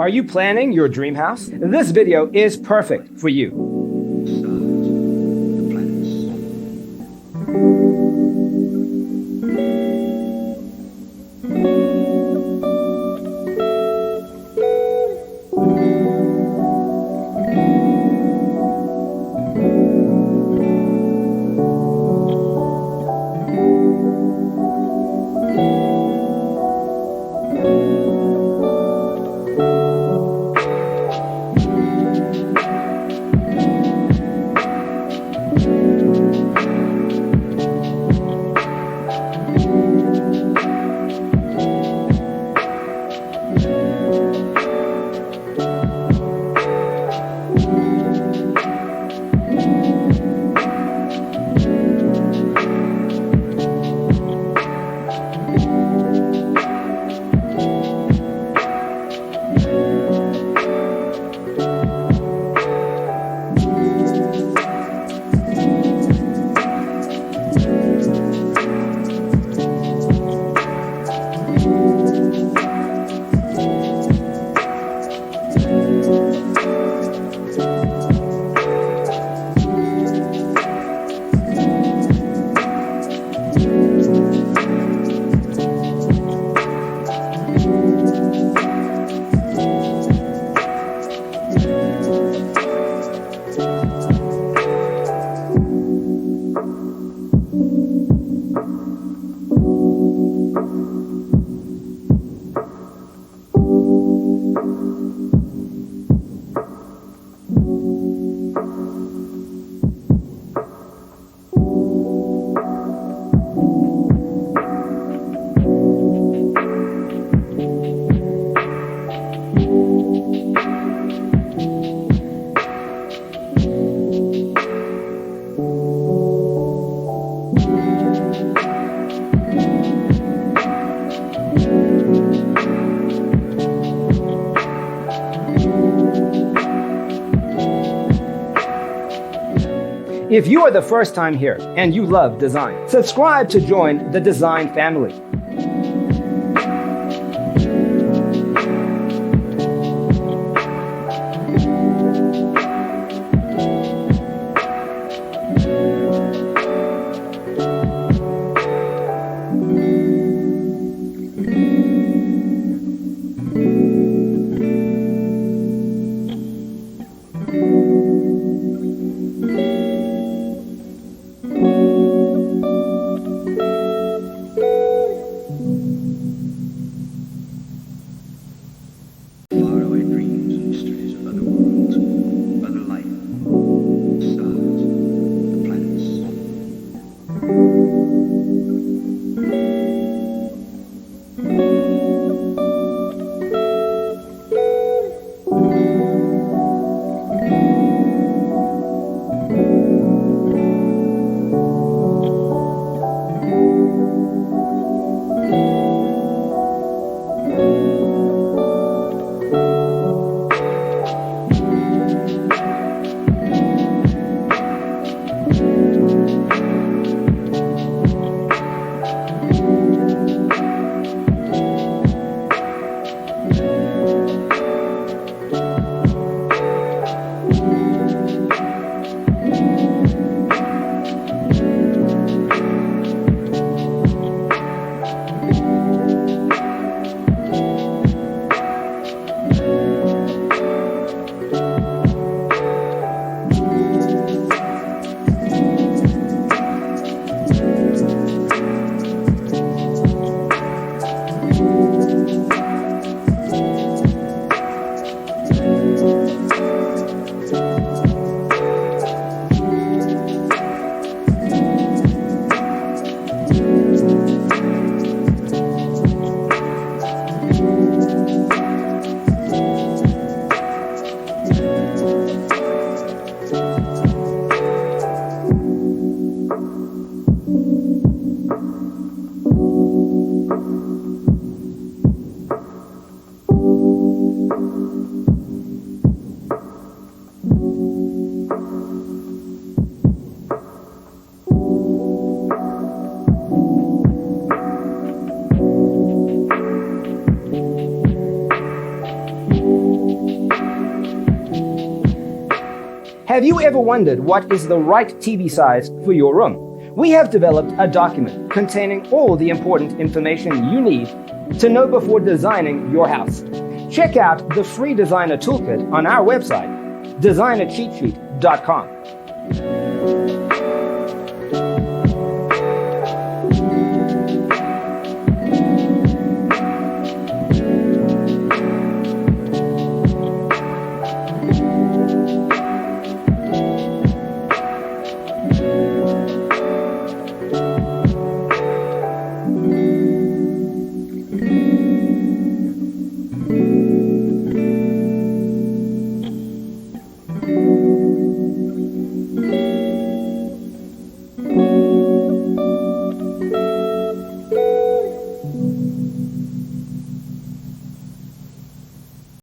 Are you planning your dream house? This video is perfect for you. If you are the first time here and you love design, subscribe to join the design family. Have you ever wondered what is the right TV size for your room? We have developed a document containing all the important information you need to know before designing your house. Check out the free designer toolkit on our website, designercheatsheet.com.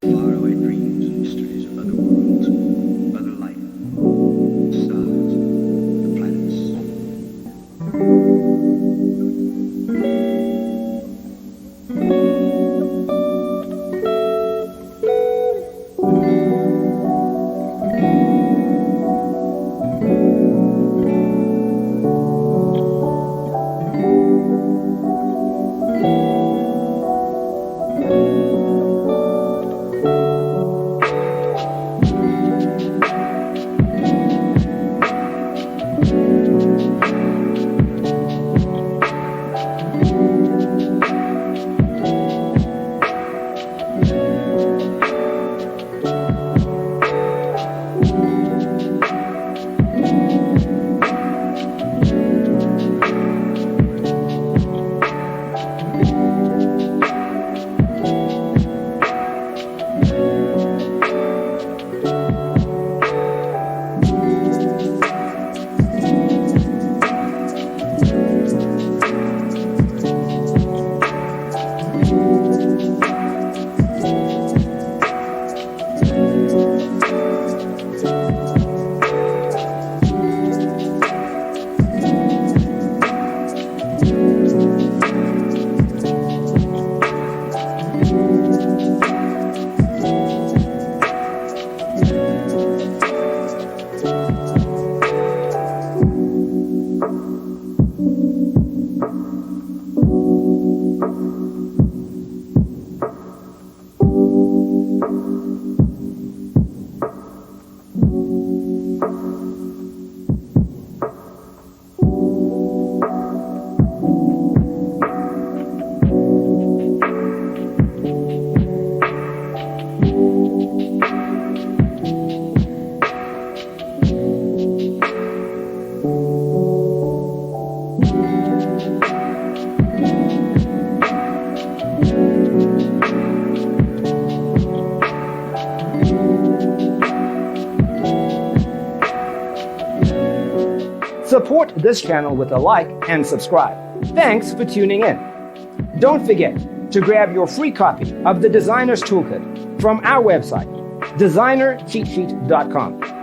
Faraway dreams and mysteries of other worlds, other life, stars, the planets. Support this channel with a like and subscribe. Thanks for tuning in. Don't forget to grab your free copy of the Designer's Toolkit from our website, designercheatsheet.com.